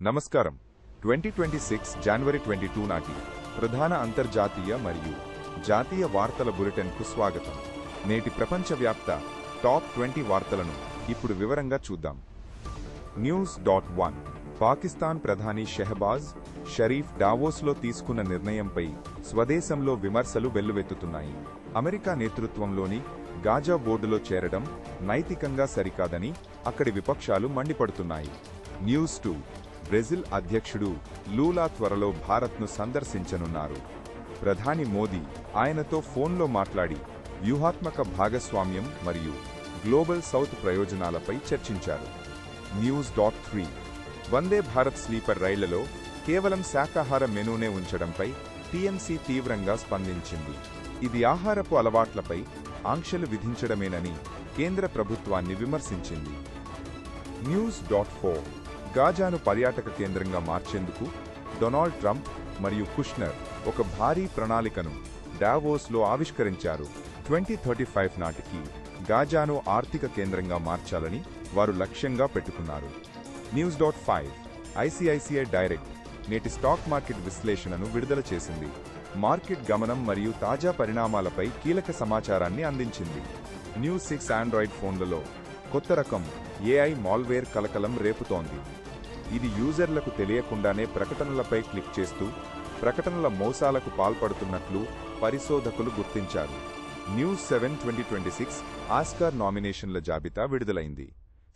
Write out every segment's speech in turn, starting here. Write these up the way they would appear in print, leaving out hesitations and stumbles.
నమస్కారం. 2026 జనవరి 22 నాటి ప్రధాన అంతర్జాతీయ మరియు జాతీయ వార్తల బులెటిన్కు స్వాగతం. నేటి ప్రపంచవ్యాప్త టాప్ 20 వార్తలను ఇప్పుడు వివరంగా చూద్దాం. News.1 పాకిస్తాన్ ప్రధాని షెహబాజ్ షరీఫ్ డావోస్లో తీసుకున్న నిర్ణయంపై స్వదేశంలో విమర్శలు వెల్లువెత్తుతున్నాయి. అమెరికా నేతృత్వంలోని గాజా బోర్డులో చేరడం నైతికంగా సరికాదని అక్కడి విపక్షాలు మండిపడుతున్నాయి. News2 బ్రెజిల్ అధ్యక్షుడు లూలా త్వరలో భారత్ను సందర్శించనున్నారు. ప్రధాని మోదీ ఆయనతో ఫోన్లో మాట్లాడి వ్యూహాత్మక భాగస్వామ్యం మరియు గ్లోబల్ సౌత్ ప్రయోజనాలపై చర్చించారు. News.3 వందే భారత్ స్లీపర్ రైళ్లలో కేవలం శాకాహార మెనూనే ఉంచడంపై టీఎంసీ తీవ్రంగా స్పందించింది. ఇది ఆహారపు అలవాట్లపై ఆంక్షలు విధించడమేనని కేంద్ర ప్రభుత్వాన్ని విమర్శించింది. News.4 గాజాను పర్యాటక కేంద్రంగా మార్చేందుకు డొనాల్డ్ ట్రంప్ మరియు కుష్నర్ ఒక భారీ ప్రణాళికను డావోస్లో ఆవిష్కరించారు. 2035 నాటికి గాజాను ఆర్థిక కేంద్రంగా మార్చాలని వారు లక్ష్యంగా పెట్టుకున్నారు. News.5 ఐసిఐసిఐ డైరెక్ట్ నేటి స్టాక్ మార్కెట్ విశ్లేషణను విడుదల చేసింది. మార్కెట్ గమనం మరియు తాజా పరిణామాలపై కీలక సమాచారాన్ని అందించింది. News6 ఆండ్రాయిడ్ ఫోన్లలో కొత్త రకం ఏఐ మాల్వేర్ కలకలం రేపుతోంది. ఇది యూజర్లకు తెలియకుండానే ప్రకటనలపై క్లిక్ చేస్తూ ప్రకటనల మోసాలకు పాల్పడుతున్నట్లు పరిశోధకులు గుర్తించారు. News7 2026 ఆస్కార్ నామినేషన్ల జాబితా విడుదలైంది.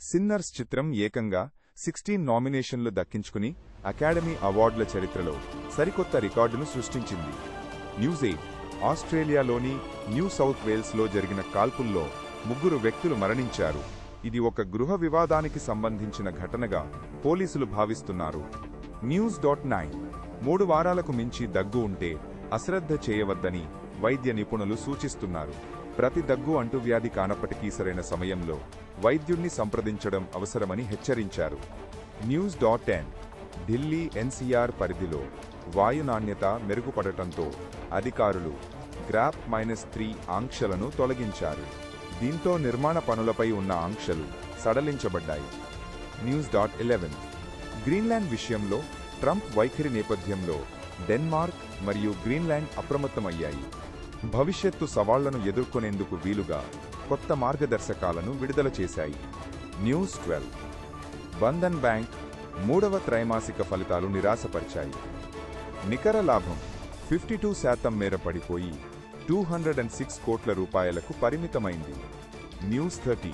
సిన్నర్స్ చిత్రం ఏకంగా 16 నామినేషన్లు దక్కించుకుని అకాడమీ అవార్డుల చరిత్రలో సరికొత్త రికార్డును సృష్టించింది. News8 ఆస్ట్రేలియాలోని న్యూ సౌత్ వేల్స్లో జరిగిన కాల్పుల్లో 3 వ్యక్తులు మరణించారు. ఇది ఒక గృహ వివాదానికి సంబంధించిన ఘటనగా పోలీసులు భావిస్తున్నారు. News.9 3 వారాలకు మించి దగ్గు ఉంటే అశ్రద్ధ చేయవద్దని వైద్య నిపుణులు సూచిస్తున్నారు. ప్రతి దగ్గు అంటువ్యాధి కానప్పటికీ సరైన సమయంలో వైద్యుణ్ణి సంప్రదించడం అవసరమని హెచ్చరించారు. News.10 ఢిల్లీ ఎన్సీఆర్ పరిధిలో వాయు నాణ్యత మెరుగుపడటంతో అధికారులు గ్రాప్ -3 ఆంక్షలను తొలగించారు. దీంతో నిర్మాణ పనులపై ఉన్న ఆంక్షలు సడలించబడ్డాయి. News.11 గ్రీన్లాండ్ విషయంలో ట్రంప్ వైఖరి నేపథ్యంలో డెన్మార్క్ మరియు గ్రీన్లాండ్ అప్రమత్తమయ్యాయి. భవిష్యత్తు సవాళ్లను ఎదుర్కొనేందుకు వీలుగా కొత్త మార్గదర్శకాలను విడుదల చేశాయి. News12 బంధన్ బ్యాంక్ 3వ త్రైమాసిక ఫలితాలు నిరాశపరిచాయి. నికర లాభం 52% మేర పడిపోయి 206 కోట్ల రూపాయలకు పరిమితమైంది. News13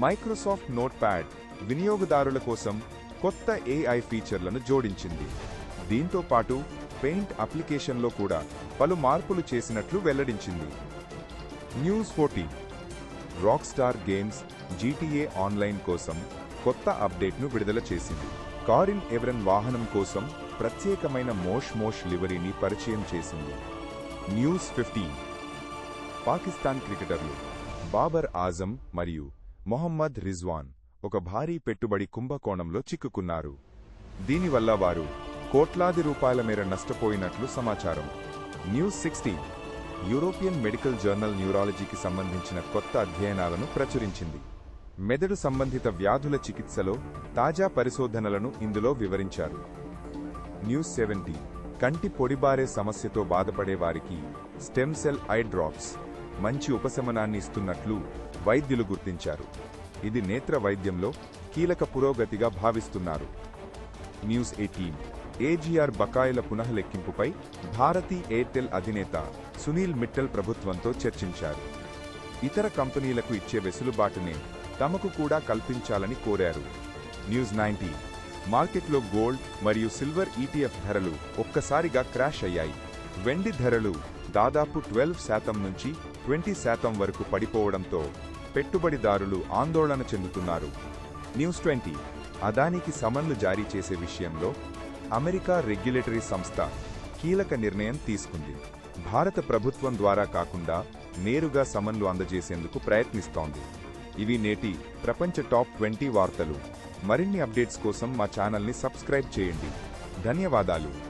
మైక్రోసాఫ్ట్ నోట్ప్యాడ్ వినియోగదారుల కోసం కొత్త ఏఐ ఫీచర్లను జోడించింది. దీంతో పాటు పెయింట్ అప్లికేషన్లో కూడా పలు మార్పులు చేసినట్లు వెల్లడించింది. News14 rockstar games GTA online కోసం కొత్త అప్డేట్ను విడుదల చేసింది. కారిన్ ఎవరన్ వాహనం కోసం ప్రత్యేకమైన మోష్ లివరీని పరిచయం చేసింది. News15 పాకిస్తాన్ క్రికెటర్లు బాబర్ ఆజం మరియు మొహమ్మద్ రిజ్వాన్ ఒక భారీ పెట్టుబడి కుంభకోణంలో చిక్కుకున్నారు. దీనివల్ల వారు కోట్లాది రూపాయల మేర నష్టపోయినట్లు సమాచారం. News16 యూరోపియన్ మెడికల్ జర్నల్ న్యూరాలజీకి సంబంధించిన కొత్త అధ్యయనాలను ప్రచురించింది. మెదడు సంబంధిత వ్యాధుల చికిత్సలో తాజా పరిశోధనలను ఇందులో వివరించారు. News17 కంటి పొడిబారే సమస్యతో బాధపడే వారికి స్టెమ్ సెల్ ఐ డ్రాప్స్ మంచి ఉపశమనాన్ని ఇస్తున్నట్లు వైద్యులు గుర్తించారు. ఇది నేత్ర వైద్యంలో కీలక పురోగతిగా భావిస్తున్నారు. News18 ఏజీఆర్ బకాయిల పునఃలెక్కింపుపై భారతీ ఎయిర్టెల్ అధినేత సునీల్ మిట్టల్ ప్రభుత్వంతో చర్చించారు. ఇతర కంపెనీలకు ఇచ్చే వెసులుబాటునే తమకు కూడా కల్పించాలని కోరారు. News19 మార్కెట్లో గోల్డ్ మరియు సిల్వర్ ETF ధరలు ఒక్కసారిగా క్రాష్ అయ్యాయి. వెండి ధరలు దాదాపు 12% నుంచి 20% వరకు పడిపోవడంతో పెట్టుబడిదారులు ఆందోళన చెందుతున్నారు. News20 అదానికి సమన్లు జారీ చేసే విషయంలో అమెరికా రెగ్యులేటరీ సంస్థ కీలక నిర్ణయం తీసుకుంది. భారత ప్రభుత్వం ద్వారా కాకుండా నేరుగా సమన్లు అందజేసేందుకు ప్రయత్నిస్తోంది. ఇవి నేటి ప్రపంచ టాప్ 20 వార్తలు. మరిన్ని అప్డేట్స్ కోసం మా ఛానల్ని సబ్స్క్రైబ్ చేయండి. ధన్యవాదాలు.